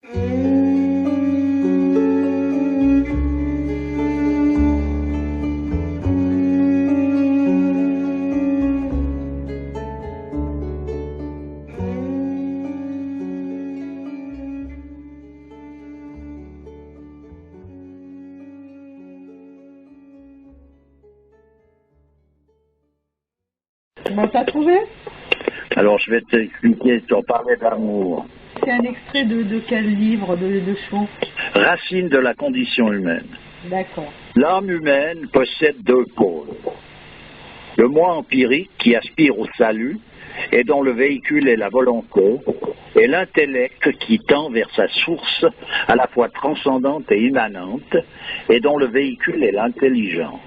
Comment t'as trouvé? Alors, je vais t'expliquer, tu en parlais d'amour. C'est un extrait de quel livre de Chaud? Racine de la condition humaine. D'accord. L'âme humaine possède deux pôles. Le moi empirique qui aspire au salut et dont le véhicule est la volonté, et l'intellect qui tend vers sa source à la fois transcendante et immanente et dont le véhicule est l'intelligence.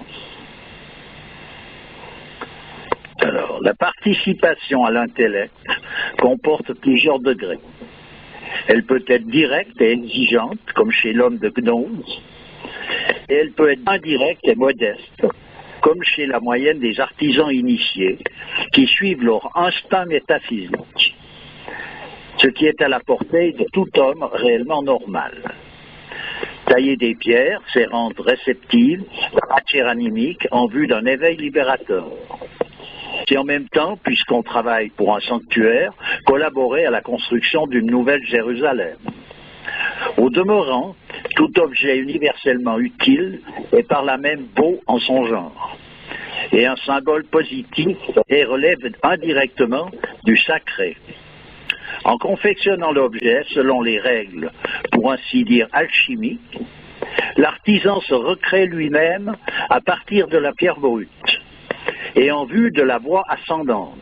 Alors, la participation à l'intellect comporte plusieurs degrés. Elle peut être directe et exigeante, comme chez l'homme de Gnose, et elle peut être indirecte et modeste, comme chez la moyenne des artisans initiés, qui suivent leur instinct métaphysique, ce qui est à la portée de tout homme réellement normal. Tailler des pierres, c'est rendre réceptive la matière animique en vue d'un éveil libérateur. Et en même temps, puisqu'on travaille pour un sanctuaire, collaborer à la construction d'une nouvelle Jérusalem. Au demeurant, tout objet universellement utile est par là même beau en son genre, et un symbole positif et relève indirectement du sacré. En confectionnant l'objet selon les règles, pour ainsi dire alchimiques, l'artisan se recrée lui-même à partir de la pierre brute et en vue de la voie ascendante.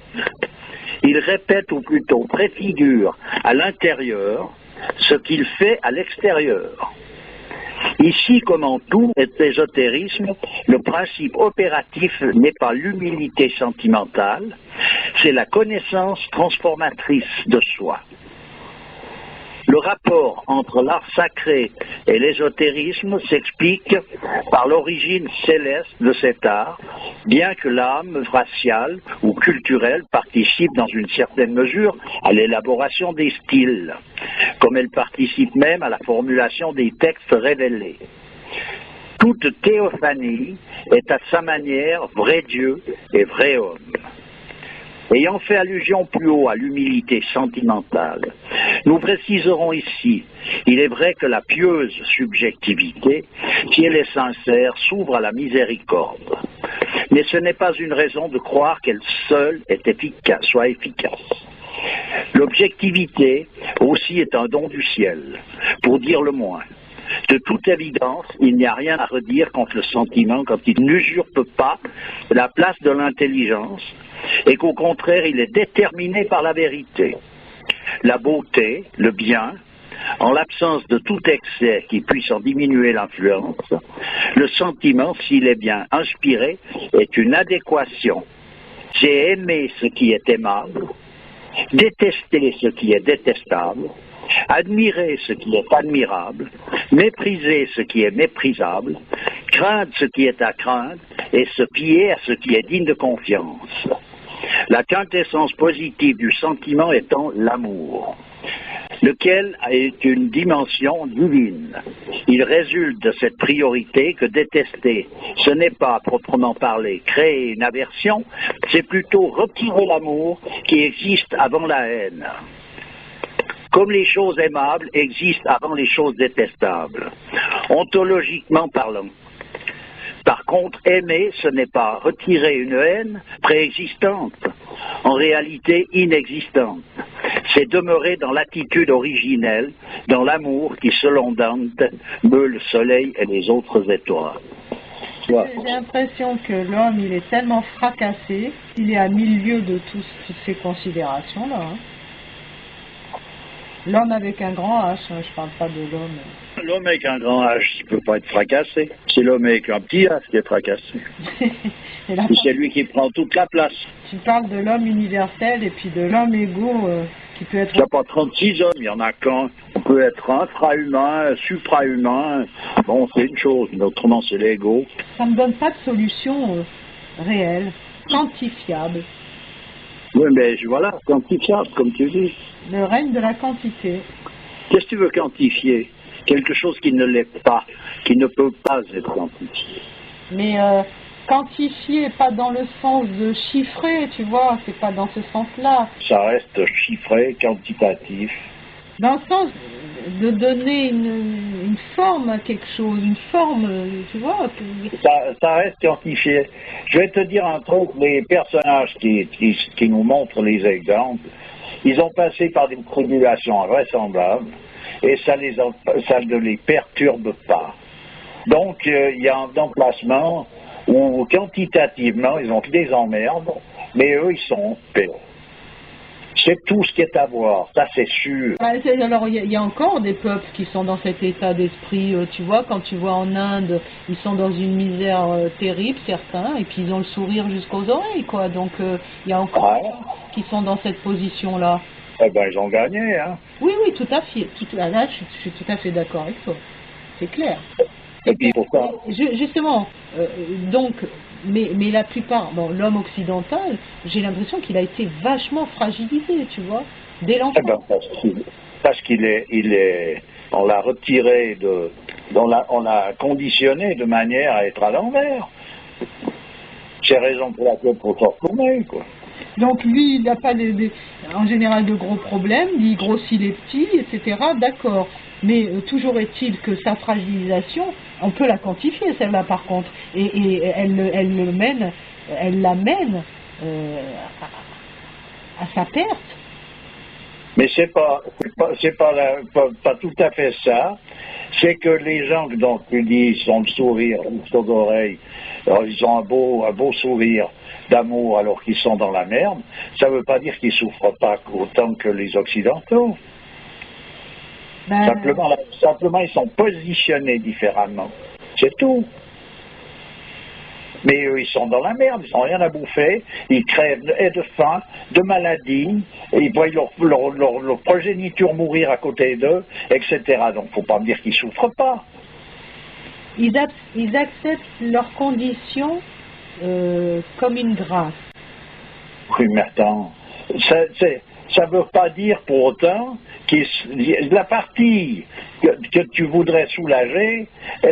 Il répète ou plutôt préfigure à l'intérieur ce qu'il fait à l'extérieur. Ici, comme en tout ésotérisme, le principe opératif n'est pas l'humilité sentimentale, c'est la connaissance transformatrice de soi. Le rapport entre l'art sacré et l'ésotérisme s'explique par l'origine céleste de cet art, bien que l'âme raciale ou culturelle participe dans une certaine mesure à l'élaboration des styles, comme elle participe même à la formulation des textes révélés. Toute théophanie est à sa manière vrai Dieu et vrai homme. Ayant fait allusion plus haut à l'humilité sentimentale, nous préciserons ici, il est vrai que la pieuse subjectivité, si elle est sincère, s'ouvre à la miséricorde. Mais ce n'est pas une raison de croire qu'elle seule soit efficace. L'objectivité aussi est un don du ciel, pour dire le moins. De toute évidence, il n'y a rien à redire contre le sentiment quand il n'usurpe pas la place de l'intelligence et qu'au contraire, il est déterminé par la vérité. La beauté, le bien, en l'absence de tout excès qui puisse en diminuer l'influence, le sentiment, s'il est bien inspiré, est une adéquation. C'est aimer ce qui est aimable, détester ce qui est détestable, admirer ce qui est admirable, mépriser ce qui est méprisable, craindre ce qui est à craindre et se fier à ce qui est digne de confiance. La quintessence positive du sentiment étant l'amour, lequel est une dimension divine. Il résulte de cette priorité que détester, ce n'est pas à proprement parler créer une aversion, c'est plutôt retirer l'amour qui existe avant la haine. Comme les choses aimables existent avant les choses détestables, ontologiquement parlant. Par contre, aimer, ce n'est pas retirer une haine préexistante, en réalité inexistante. C'est demeurer dans l'attitude originelle, dans l'amour qui, selon Dante, meut le soleil et les autres étoiles. J'ai l'impression que l'homme, il est tellement fracassé, il est à milieu de toutes ces considérations-là. Hein. L'homme avec un grand H, hein, je parle pas de l'homme. L'homme avec un grand H, il ne peut pas être fracassé. C'est l'homme avec un petit H qui est fracassé. C'est lui qui prend toute la place. Tu parles de l'homme universel et puis de l'homme égaux qui peut être... Il n'y a pas 36 hommes, il y en a qu'un. On peut être infra-humain, supra-humain. Bon, c'est une chose, mais autrement c'est l'ego. Ça ne me donne pas de solution réelle, quantifiable. Oui, mais voilà, quantifiable, comme tu dis. Le règne de la quantité. Qu'est-ce que tu veux quantifier? Quelque chose qui ne l'est pas, qui ne peut pas être quantifié. Mais quantifier, pas dans le sens de chiffrer, tu vois, c'est pas dans ce sens-là. Ça reste chiffré, quantitatif. Dans le sens de donner une forme à quelque chose, une forme, tu vois. Ça reste quantifié. Je vais te dire un truc, les personnages qui nous montrent les exemples, ils ont passé par des tribulations invraisemblables et ça ne les perturbe pas. Donc, il y a un emplacement où quantitativement, ils ont des emmerdes, mais eux, ils sont en paix. C'est tout ce qui est à voir, ça c'est sûr. Alors il y a encore des peuples qui sont dans cet état d'esprit, tu vois, quand tu vois en Inde, ils sont dans une misère terrible, certains, et puis ils ont le sourire jusqu'aux oreilles, quoi. Donc il y a encore des gens qui sont dans cette position-là. Eh ben ils ont gagné, hein. Oui, oui, tout à fait. Là, je suis tout à fait d'accord avec toi. C'est clair. Et puis pourquoi? Justement, donc, mais la plupart, bon, l'homme occidental, j'ai l'impression qu'il a été vachement fragilisé, tu vois, dès l'enfance. Eh ben parce qu'il est, on l'a retiré on l'a conditionné de manière à être à l'envers. C'est raison pour laquelle il faut s'en retourner, quoi. Donc lui, il n'a pas en général de gros problèmes, il grossit les petits, etc. D'accord. Mais toujours est-il que sa fragilisation, on peut la quantifier, celle-là par contre. Et elle l'amène à sa perte. Mais c'est pas tout à fait ça. C'est que les gens dont tu dis, ils ont le sourire jusqu'aux oreilles, alors ils ont un beau sourire d'amour alors qu'ils sont dans la merde, ça ne veut pas dire qu'ils souffrent pas autant que les Occidentaux. Simplement, ils sont positionnés différemment. C'est tout. Mais eux, ils sont dans la merde, ils n'ont rien à bouffer, ils crèvent de faim, de maladies, et ils voient leur progéniture mourir à côté d'eux, etc. Donc, il ne faut pas me dire qu'ils ne souffrent pas. Ils acceptent leurs conditions comme une grâce. Oui, mais attends, ça ne veut pas dire pour autant que la partie que tu voudrais soulager,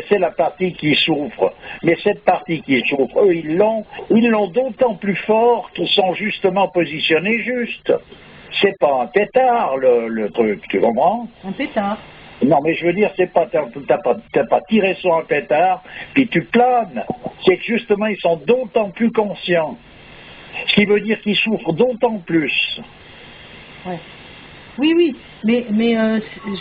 c'est la partie qui souffre. Mais cette partie qui souffre, eux, ils l'ont d'autant plus fort qu'ils sont justement positionnés juste. C'est pas un pétard, le truc, tu comprends? Un pétard. Non, mais je veux dire, t'as pas tiré sur un pétard, puis tu planes. C'est que justement, ils sont d'autant plus conscients. Ce qui veut dire qu'ils souffrent d'autant plus. Ouais. Oui, mais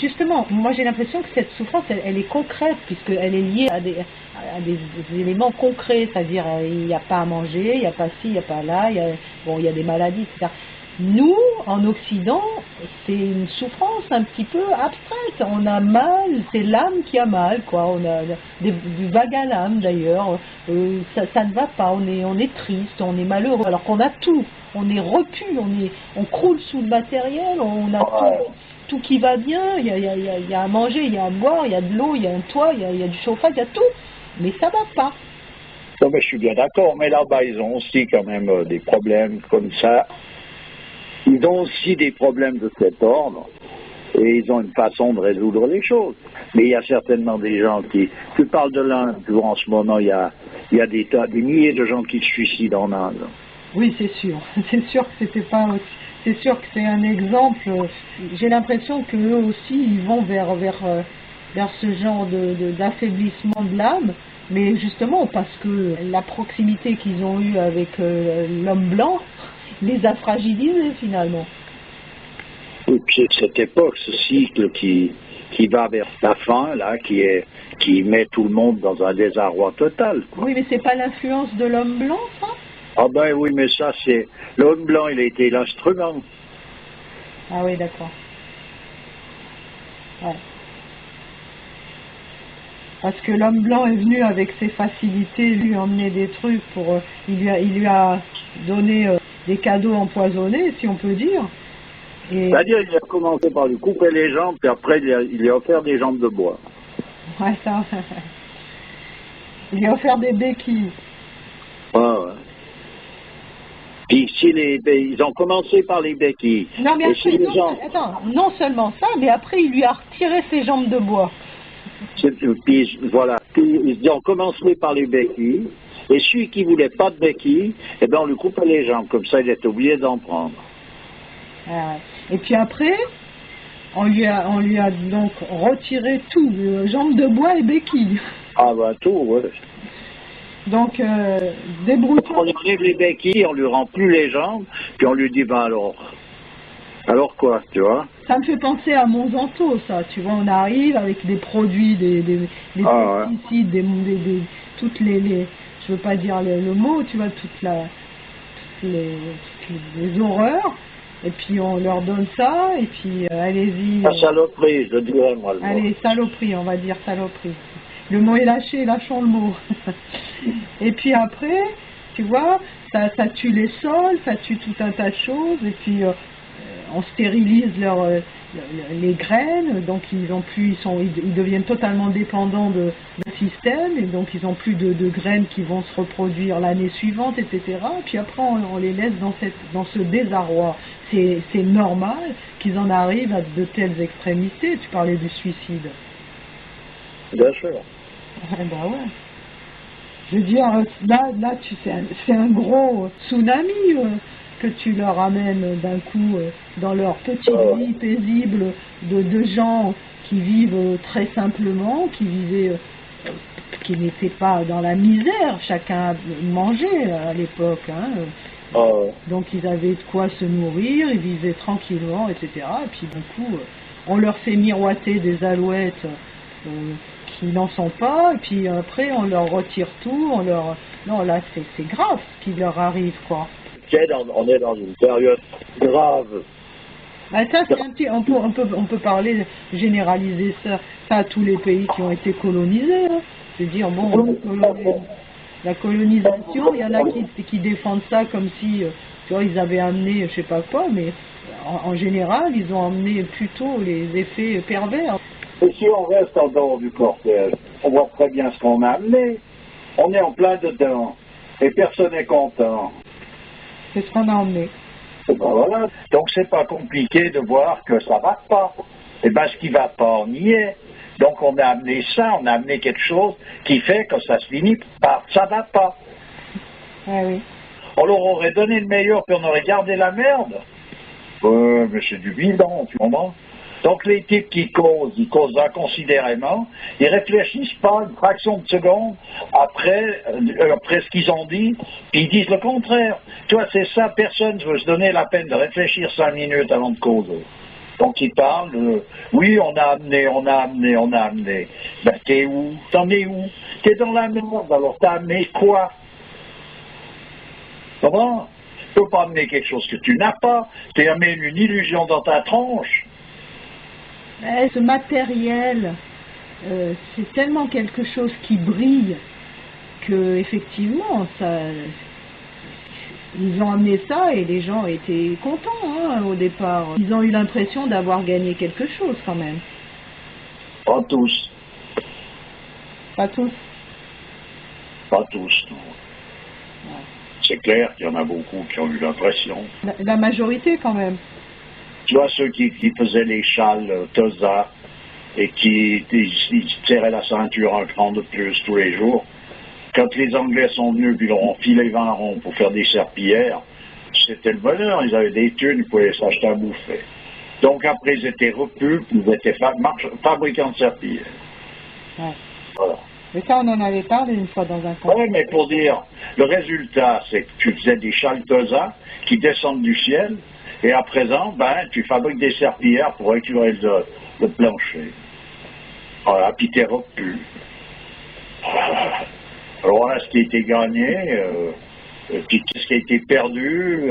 justement, moi j'ai l'impression que cette souffrance, elle est concrète, puisqu'elle est liée à des éléments concrets, c'est-à-dire il n'y a pas à manger, il n'y a pas ci, il n'y a pas là, il y a des maladies, etc. Nous, en Occident, c'est une souffrance un petit peu abstraite. On a mal, c'est l'âme qui a mal, quoi. On a du vague à l'âme, d'ailleurs. Ça ne va pas, on est triste, on est malheureux, alors qu'on a tout. On est repu, on croule sous le matériel, on a tout qui va bien, il y a à manger, il y a à boire, il y a de l'eau, il y a un toit, il y a du chauffage, il y a tout. Mais ça va pas. Non, mais je suis bien d'accord, mais là-bas, ils ont aussi quand même des problèmes comme ça. Ils ont aussi des problèmes de cet ordre et ils ont une façon de résoudre les choses. Mais il y a certainement des gens qui... Tu parles de l'Inde, en ce moment, il y a des milliers de gens qui se suicident en Inde. Oui, c'est sûr. C'est sûr que c'était pas... C'est sûr que c'est un exemple. J'ai l'impression qu'eux aussi, ils vont vers ce genre d'affaiblissement de l'âme. Mais justement, parce que la proximité qu'ils ont eue avec l'homme blanc les a fragilisés finalement. Et puis cette époque, ce cycle qui va vers la fin, là, qui met tout le monde dans un désarroi total, quoi. Oui, mais c'est pas l'influence de l'homme blanc, ça? Ah ben oui, mais ça c'est... L'homme blanc, il a été l'instrument. Ah oui, d'accord. Ouais. Parce que l'homme blanc est venu avec ses facilités, lui emmener des trucs pour... il lui a donné des cadeaux empoisonnés, si on peut dire. C'est-à-dire, il a commencé par lui couper les jambes, puis après, il lui a offert des jambes de bois. Ouais, ça... il lui a offert des béquilles. Ouais. Puis ils ont commencé par les béquilles. Non, mais Et après, si les gens, attends, non seulement ça, mais après, il lui a retiré ses jambes de bois. puis voilà, puis ils ont commencé par les béquilles, et celui qui voulait pas de béquilles, eh ben on lui coupait les jambes, comme ça il était obligé d'en prendre. Et puis après, on lui a donc retiré tout, jambes de bois et béquilles. Ah ben tout, ouais. Donc, débrouille-toi. On lui enlève les béquilles, on lui rend plus les jambes, puis on lui dit, ben alors quoi, tu vois? Ça me fait penser à Monsanto, ça. Tu vois, on arrive avec des produits, des pesticides, toutes les, je veux pas dire le mot, tu vois, toutes les horreurs. Et puis on leur donne ça, et puis allez-y. La saloperie, je dirais moi le mot. Allez, saloperie, on va dire saloperie. Le mot est lâché, lâchons le mot. Et puis après, tu vois, ça tue les sols, ça tue tout un tas de choses, et puis on stérilise les graines, donc ils deviennent totalement dépendants d'un système, et donc ils n'ont plus de graines qui vont se reproduire l'année suivante, etc. Puis après on les laisse dans ce désarroi. C'est normal qu'ils en arrivent à de telles extrémités. Tu parlais du suicide. Bien sûr. Ben ouais. Je veux dire, là c'est un gros tsunami que tu leur amènes d'un coup dans leur petite vie paisible de gens qui vivent très simplement, qui n'étaient pas dans la misère, chacun mangeait à l'époque. Donc ils avaient de quoi se nourrir, ils vivaient tranquillement, etc. Et puis d'un coup, on leur fait miroiter des alouettes qui n'en sont pas, et puis après on leur retire tout, non là c'est grave ce qui leur arrive, quoi. On est dans une période grave. Ben ça c'est un petit, on peut parler, généraliser ça à tous les pays qui ont été colonisés. Hein. Je veux dire, bon, la colonisation, il y en a qui défendent ça comme si, tu vois, ils avaient amené, je sais pas quoi, mais en général, ils ont amené plutôt les effets pervers. Et si on reste en dehors du cortège, on voit très bien ce qu'on a amené. On est en plein dedans, et personne n'est content. C'est ce qu'on a emmené. Et ben voilà. Donc c'est pas compliqué de voir que ça va pas. Et ben ce qui va pas, on y est. Donc on a amené ça, on a amené quelque chose qui fait que ça se finit par ça va pas. Oui. On leur aurait donné le meilleur puis on aurait gardé la merde. Mais c'est du bidon, tu comprends? Donc les types qui causent, ils causent inconsidérément, ils réfléchissent pas une fraction de seconde après ce qu'ils ont dit, puis ils disent le contraire. Tu vois, c'est ça, personne ne veut se donner la peine de réfléchir 5 minutes avant de causer. Donc ils parlent oui, on a amené. Ben t'es où? T'en es où? T'es dans la merde, alors t'as amené quoi? Comment? Tu peux pas amener quelque chose que tu n'as pas, t'es amené une illusion dans ta tronche. Ce matériel, c'est tellement quelque chose qui brille que effectivement, ils ont amené ça et les gens étaient contents au départ. Ils ont eu l'impression d'avoir gagné quelque chose quand même. Pas tous. Pas tous. Pas tous, non. Ouais. C'est clair qu'il y en a beaucoup qui ont eu l'impression. La majorité quand même. Tu vois, ceux qui faisaient les châles Tosa et qui tiraient la ceinture un cran de plus tous les jours, quand les Anglais sont venus puis leur ont filé 20 ronds pour faire des serpillères, c'était le bonheur. Ils avaient des thunes, ils pouvaient s'acheter à bouffer. Donc après, ils étaient repus, ils étaient fabricants de serpillères. Ouais. Voilà. Mais ça, on en avait parlé une fois dans un contexte. Oui, mais pour dire, le résultat, c'est que tu faisais des châles Tosa qui descendent du ciel, et à présent, tu fabriques des serpillères pour éclairer le plancher. Voilà, puis t'es repu. Alors voilà ce qui a été gagné, puis qu'est-ce qui a été perdu,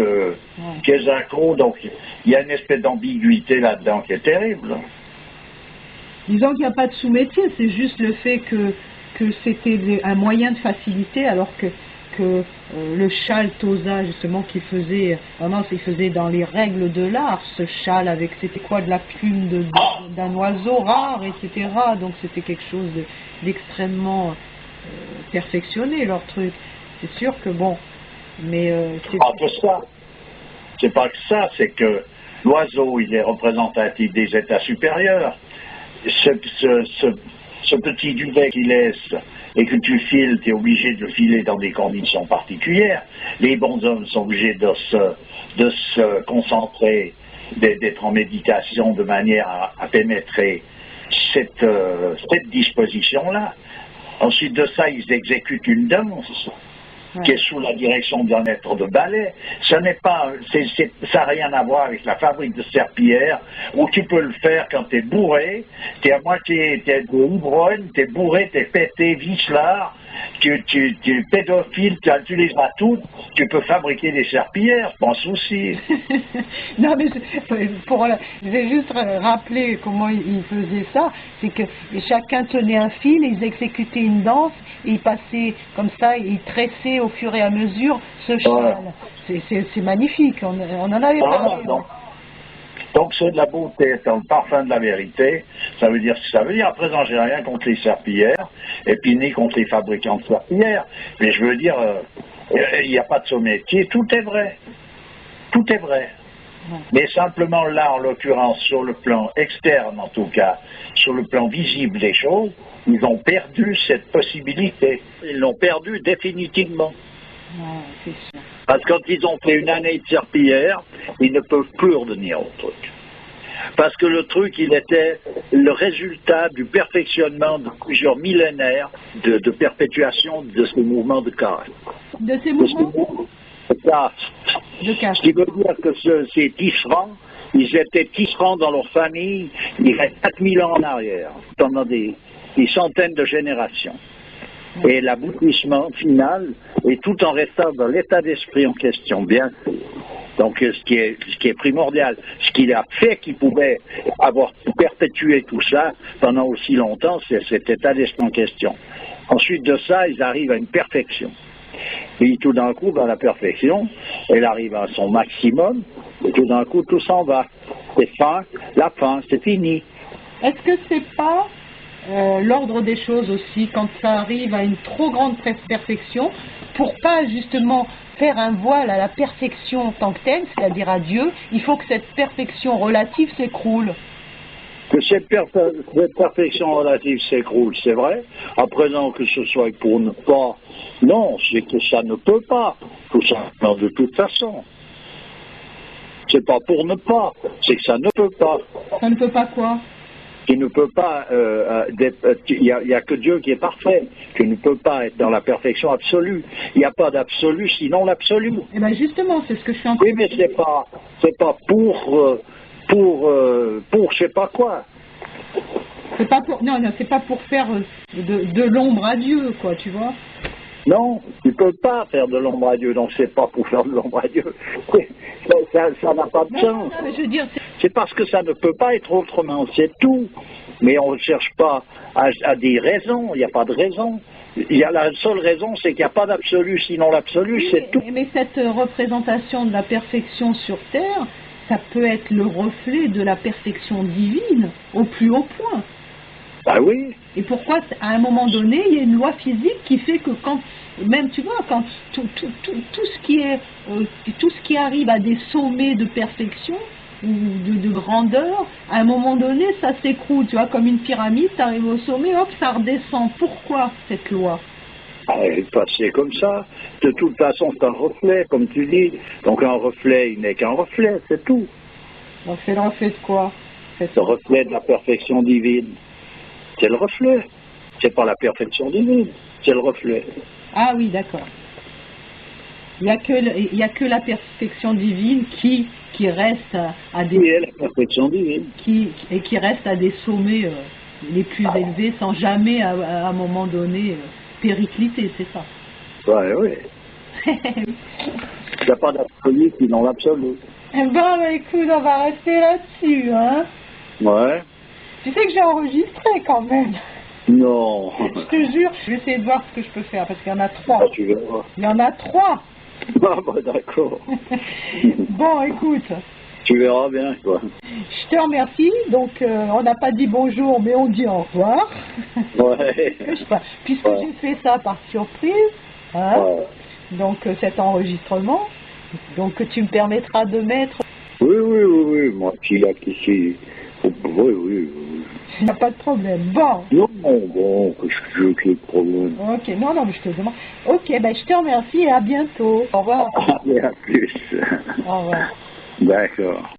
qu'est-ce accro. Donc il y a une espèce d'ambiguïté là-dedans qui est terrible. Disons qu'il n'y a pas de sous-métier, c'est juste le fait que c'était un moyen de facilité, alors que le châle Tosa, justement, qu'il faisait dans les règles de l'art, ce châle avec, c'était quoi, de la plume d'un oiseau rare, etc. Donc c'était quelque chose d'extrêmement perfectionné, leur truc. C'est sûr que bon, mais... que ça. C'est pas que ça, c'est que l'oiseau, il est représentatif des états supérieurs. Ce petit duvet qu'il laisse et que tu files, tu es obligé de le filer dans des conditions particulières. Les bons hommes sont obligés de se concentrer, d'être en méditation de manière à pénétrer cette disposition-là. Ensuite de ça, ils exécutent une danse qui est sous la direction d'un maître de ballet. Ça n'a rien à voir avec la fabrique de serpillères, où tu peux le faire quand tu es bourré, tu es à moitié, tu es ivrogne, tu es bourré, tu es pété, vicelard, tu es pédophile, tu les as toutes, tu peux fabriquer des serpillères, pas un souci. Non, mais je vais juste rappeler comment ils faisaient ça. C'est que chacun tenait un fil, ils exécutaient une danse, et ils passaient comme ça, ils tressaient au fur et à mesure ce cheval. C'est magnifique, on en avait parlé. Donc c'est de la beauté, c'est le parfum de la vérité, ça veut dire ce que ça veut dire. À présent, j'ai rien contre les serpillères, et puis ni contre les fabricants de serpillères, mais je veux dire, il n'y a pas de sommetier, tout est vrai. Tout est vrai. Mais simplement là, en l'occurrence, sur le plan externe en tout cas, sur le plan visible des choses, ils ont perdu cette possibilité. Ils l'ont perdu définitivement. C'est sûr. Parce que quand ils ont fait une année de serpillière, ils ne peuvent plus revenir au truc. Parce que le truc, il était le résultat du perfectionnement de plusieurs millénaires de perpétuation de ce mouvement de caste. De ces mouvements de caste. Ce qui veut dire que ces tisserands, ils étaient tisserands dans leur famille, il y a 4000 ans en arrière, pendant des centaines de générations. Et l'aboutissement final, et tout en restant dans l'état d'esprit en question, bien sûr. Donc ce qui est primordial, ce qu'il a fait qu'il pouvait avoir perpétué tout ça pendant aussi longtemps, c'est cet état d'esprit en question. Ensuite de ça, ils arrivent à une perfection. Et tout d'un coup, la perfection, elle arrive à son maximum, et tout d'un coup, tout s'en va. C'est fin, la fin, c'est fini. Est-ce que c'est pas l'ordre des choses aussi, quand ça arrive à une trop grande perfection, pour pas justement faire un voile à la perfection en tant que telle, c'est-à-dire à Dieu, il faut que cette perfection relative s'écroule. Que cette perfection relative s'écroule, c'est vrai. À présent que ce soit pour ne pas, non, c'est que ça ne peut pas, tout simplement de toute façon. C'est pas pour ne pas, c'est que ça ne peut pas. Ça ne peut pas quoi? Qui ne peut pas, il n'y a que Dieu qui est parfait, qui ne peut pas être dans la perfection absolue. Il n'y a pas d'absolu sinon l'absolu. Eh bien justement, c'est ce que je suis en train de dire. Oui, mais c'est pas pour je sais pas quoi. C'est pas pour, non, c'est pas pour faire de l'ombre à Dieu, quoi, tu vois. Non, tu peux pas faire de l'ombre à Dieu, donc c'est pas pour faire de l'ombre à Dieu. Ça n'a pas de sens. Non, mais je veux dire, c'est parce que ça ne peut pas être autrement, c'est tout. Mais on ne cherche pas à des raisons, il n'y a pas de raison. La seule raison, c'est qu'il n'y a pas d'absolu, sinon l'absolu, oui, c'est tout. Mais cette représentation de la perfection sur Terre, ça peut être le reflet de la perfection divine, au plus haut point. Bah oui. Et pourquoi, à un moment donné, il y a une loi physique qui fait que quand, même tu vois, quand tout ce qui arrive à des sommets de perfection ou de grandeur, à un moment donné, ça s'écroule, tu vois, comme une pyramide, tu arrives au sommet, hop, ça redescend. Pourquoi cette loi? C'est comme ça. De toute façon, c'est un reflet, comme tu dis. Donc un reflet, il n'est qu'un reflet, c'est tout. Donc c'est le reflet de quoi? C'est le reflet de la perfection divine. C'est le reflet. C'est pas la perfection divine, c'est le reflet. Ah oui, d'accord. Il n'y a que la perfection divine qui reste à des... Oui, la perfection divine. Qui reste à des sommets les plus élevés sans jamais, à un moment donné, péricliter, c'est ça? Ouais, oui. Il n'y a pas d'absolu sinon l'absolu. Bon, écoute, on va rester là-dessus, hein? Ouais. Tu sais que j'ai enregistré quand même. Non. Je te jure, je vais essayer de voir ce que je peux faire, parce qu'il y en a 3. Ah, tu verras. Il y en a 3. Ah, bah d'accord. Bon, écoute. Tu verras bien, quoi. Je te remercie. Donc, on n'a pas dit bonjour, mais on dit au revoir. Ouais. Puisque j'ai fait ça par surprise, hein, donc cet enregistrement. Donc tu me permettras de mettre... Oui, moi qui l'a ici. Oui. Il n'y a pas de problème. Bon. Non, bon, qu'est-ce que je veux qu'il y ait de problème? Ok, non, mais je te demande. Ok, ben je te remercie et à bientôt. Au revoir. Allez, à plus. Au revoir. D'accord.